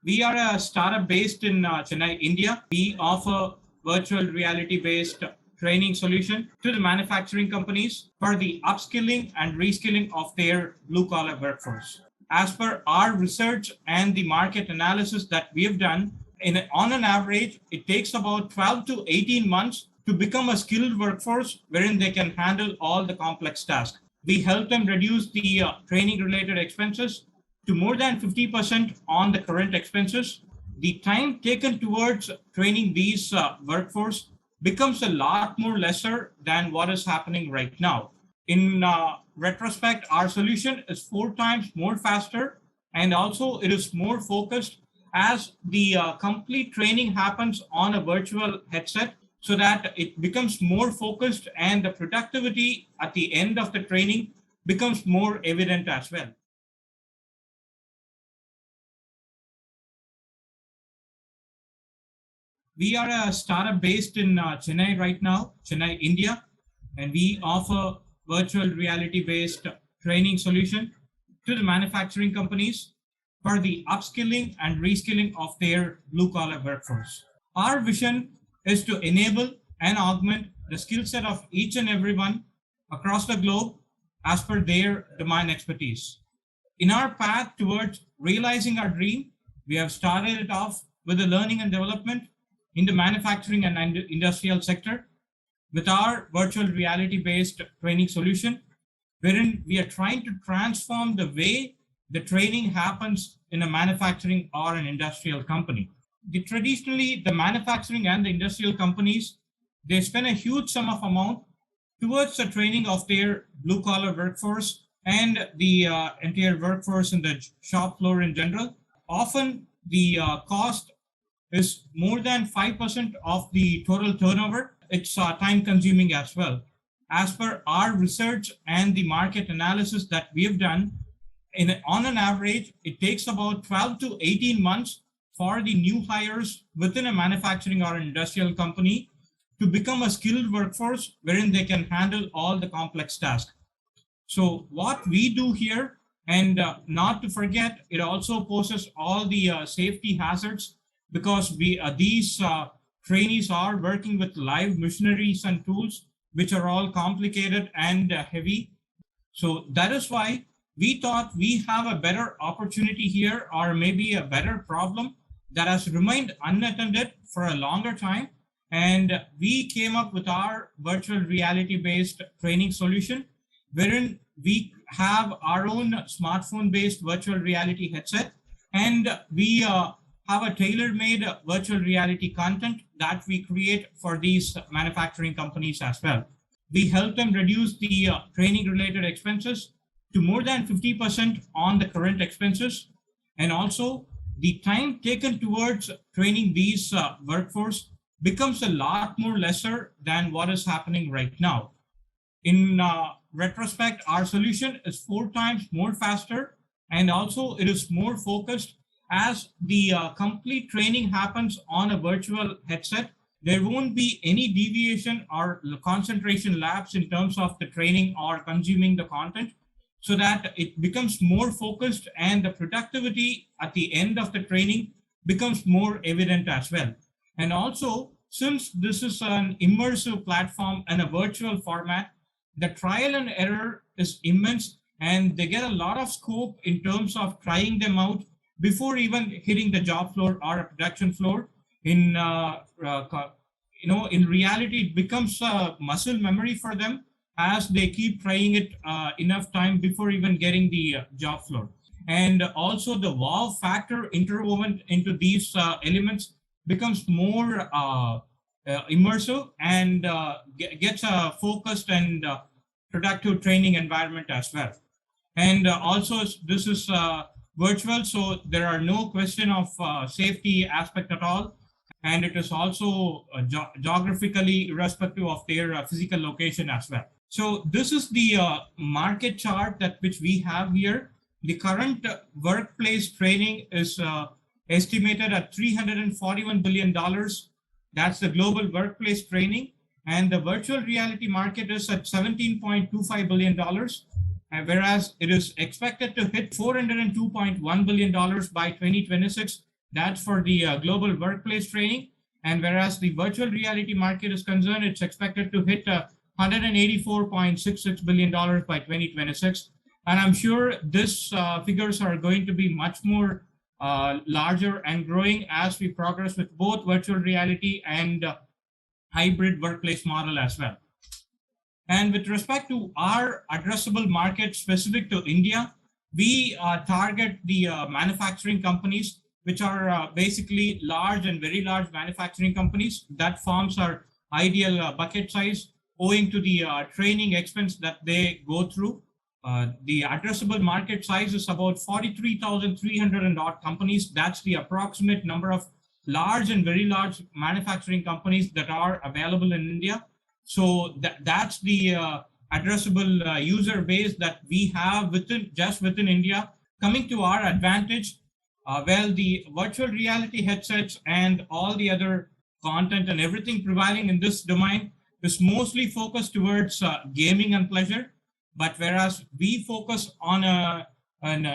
We are a startup based in Chennai, India. We offer virtual reality based training solution to the manufacturing companies for the upskilling and reskilling of their blue collar workforce. As per our research and the market analysis that we have done, on an average, it takes about 12 to 18 months to become a skilled workforce wherein they can handle all the complex tasks. We help them reduce the training related expenses to more than 50% on the current expenses. The time taken towards training these workforce becomes a lot more lesser than what is happening right now. In retrospect, our solution is 4 times more faster, and also it is more focused as the complete training happens on a virtual headset, so that it becomes more focused and the productivity at the end of the training becomes more evident as well. We are a startup based in Chennai right now, Chennai, India, and we offer virtual reality based training solution to the manufacturing companies for the upskilling and reskilling of their blue collar workforce. Our vision is to enable and augment the skill set of each and everyone across the globe as per their domain expertise. In our path towards realizing our dream, we have started it off with the learning and development in the manufacturing and industrial sector with our virtual reality based training solution, wherein we are trying to transform the way the training happens in a manufacturing or an industrial company. Traditionally, the manufacturing and the industrial companies, they spend a huge sum of amount towards the training of their blue collar workforce and the entire workforce in the shop floor in general. Often the cost is more than 5% of the total turnover. It's time consuming as well. As per our research and the market analysis that we have done, on an average, it takes about 12 to 18 months for the new hires within a manufacturing or an industrial company to become a skilled workforce wherein they can handle all the complex tasks. So what we do here, and not to forget, it also poses all the safety hazards, because these trainees are working with live machineries and tools, which are all complicated and heavy. So that is why we thought we have a better opportunity here, or maybe a better problem that has remained unattended for a longer time. And we came up with our virtual reality based training solution, wherein we have our own smartphone based virtual reality headset, and we have a tailor-made virtual reality content that we create for these manufacturing companies as well. We help them reduce the training-related expenses to more than 50% on the current expenses, and also the time taken towards training these workforce becomes a lot more lesser than what is happening right now. In retrospect, our solution is 4 times more faster, and also it is more focused as the complete training happens on a virtual headset. There won't be any deviation or concentration lapse in terms of the training or consuming the content, so that it becomes more focused and the productivity at the end of the training becomes more evident as well. And also, since this is an immersive platform and a virtual format, the trial and error is immense, and they get a lot of scope in terms of trying them out before even hitting the job floor or a production floor. In reality, it becomes a muscle memory for them as they keep trying it enough time before even getting the job floor. And also the wow factor interwoven into these elements becomes more immersive and gets a focused and productive training environment as well. And also this is virtual, so there are no question of safety aspect at all. And it is also geographically irrespective of their physical location as well. So this is the market chart which we have here. The current workplace training is estimated at $341 billion. That's the global workplace training. And the virtual reality market is at $17.25 billion. Whereas it is expected to hit $402.1 billion by 2026. That's for the global workplace training. And whereas the virtual reality market is concerned, it's expected to hit $184.66 billion by 2026. And I'm sure this figures are going to be much more larger and growing as we progress with both virtual reality and hybrid workplace model as well. And with respect to our addressable market specific to India, we target the manufacturing companies, which are basically large and very large manufacturing companies. That forms our ideal bucket size owing to the training expense that they go through. The addressable market size is about 43,300 and odd companies. That's the approximate number of large and very large manufacturing companies that are available in India. So that's the addressable user base that we have within India. Coming to our advantage, well, the virtual reality headsets and all the other content and everything prevailing in this domain is mostly focused towards gaming and pleasure. But whereas we focus on a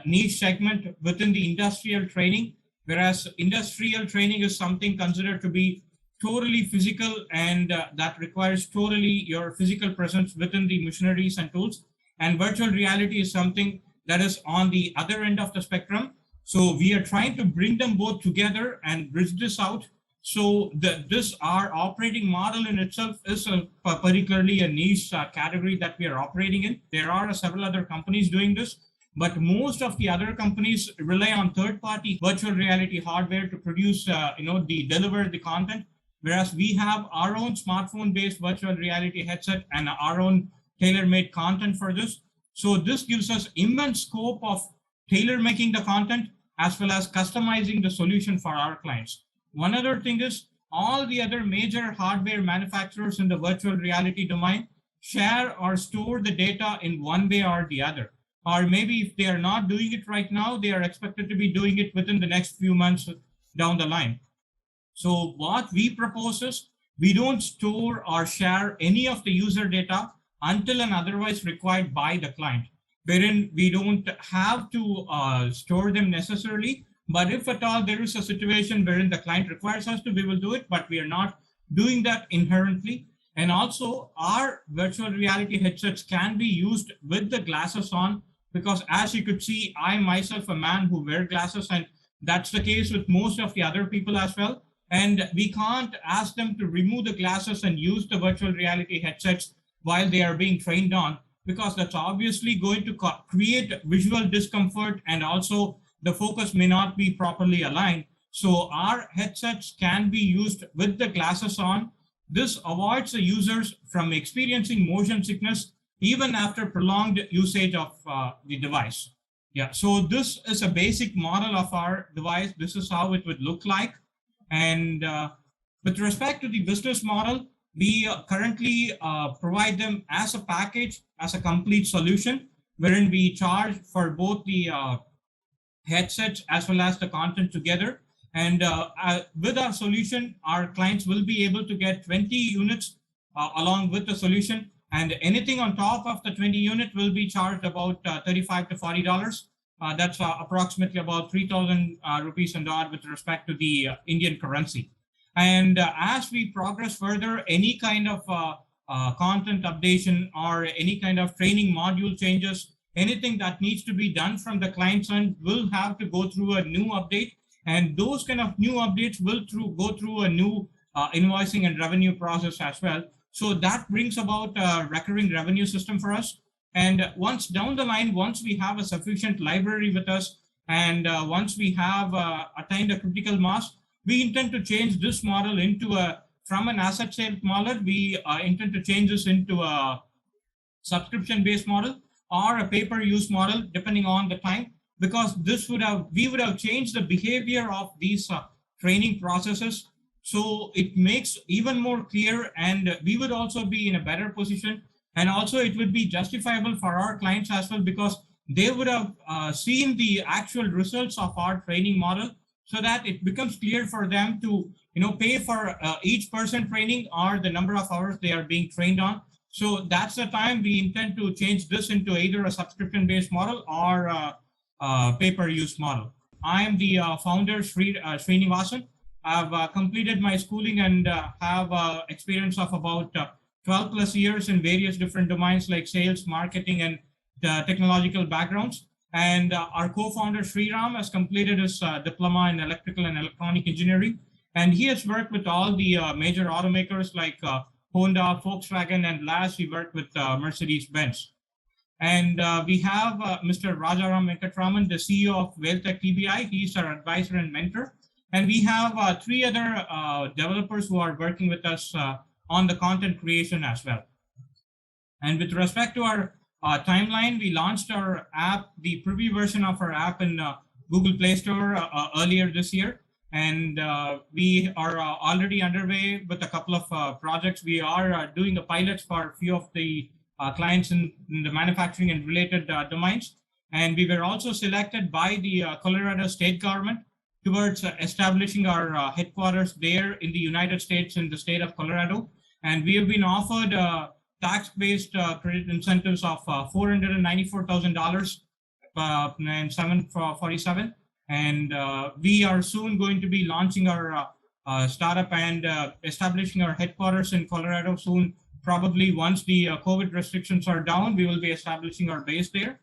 niche segment within the industrial training, whereas industrial training is something considered to be totally physical and that requires totally your physical presence within the machineries and tools. And virtual reality is something that is on the other end of the spectrum. So we are trying to bring them both together and bridge this out. So our operating model in itself is particularly a niche category that we are operating in. There are several other companies doing this, but most of the other companies rely on third-party virtual reality hardware to produce, deliver the content. Whereas we have our own smartphone-based virtual reality headset and our own tailor-made content for this. So this gives us immense scope of tailor-making the content as well as customizing the solution for our clients. One other thing is all the other major hardware manufacturers in the virtual reality domain share or store the data in one way or the other. Or maybe if they are not doing it right now, they are expected to be doing it within the next few months down the line. So what we propose is we don't store or share any of the user data until and otherwise required by the client, wherein we don't have to store them necessarily. But if at all there is a situation wherein the client requires us to, we will do it, but we are not doing that inherently. And also our virtual reality headsets can be used with the glasses on, because as you could see, I myself a man who wear glasses, and that's the case with most of the other people as well. And we can't ask them to remove the glasses and use the virtual reality headsets while they are being trained on, because that's obviously going to create visual discomfort, and also the focus may not be properly aligned. So our headsets can be used with the glasses on. This avoids the users from experiencing motion sickness even after prolonged usage of the device. Yeah, so this is a basic model of our device. This is how it would look like. And with respect to the business model, we currently provide them as a package, as a complete solution, wherein we charge for both the headsets as well as the content together. And with our solution, our clients will be able to get 20 units along with the solution, and anything on top of the 20 unit will be charged about $35 to $40. That's approximately about 3,000 rupees and odd with respect to the Indian currency. And as we progress further, any kind of content updation or any kind of training module changes, anything that needs to be done from the client's end will have to go through a new update. And those kind of new updates will go through a new invoicing and revenue process as well. So that brings about a recurring revenue system for us. And once down the line, once we have a sufficient library with us, and once we have attained a critical mass, we intend to change this model from an asset sales model, we intend to change this into a subscription-based model or a pay-per-use model, depending on the time, because we would have changed the behavior of these training processes. So it makes even more clear, and we would also be in a better position. And also it would be justifiable for our clients as well, because they would have seen the actual results of our training model, so that it becomes clear for them to pay for each person training or the number of hours they are being trained on. So that's the time we intend to change this into either a subscription-based model or a pay-per-use model. I am the founder, Srinivasan. I've completed my schooling and have experience of about 12 plus years in various different domains like sales, marketing, and technological backgrounds. And our co-founder Sriram has completed his diploma in electrical and electronic engineering. And he has worked with all the major automakers like Honda, Volkswagen, and last he worked with Mercedes-Benz. And we have Mr. Rajaram Venkatraman, the CEO of Vel Tech TBI. He's our advisor and mentor. And we have 3 other developers who are working with us on the content creation as well. And with respect to our timeline, we launched our app, the preview version of our app in Google Play Store earlier this year. And we are already underway with a couple of projects. We are doing the pilots for a few of the clients in the manufacturing and related domains. And we were also selected by the Colorado state government towards establishing our headquarters there in the United States in the state of Colorado. And we have been offered tax-based credit incentives of $494,000 and 747. And we are soon going to be launching our startup and establishing our headquarters in Colorado soon. Probably once the COVID restrictions are down, we will be establishing our base there.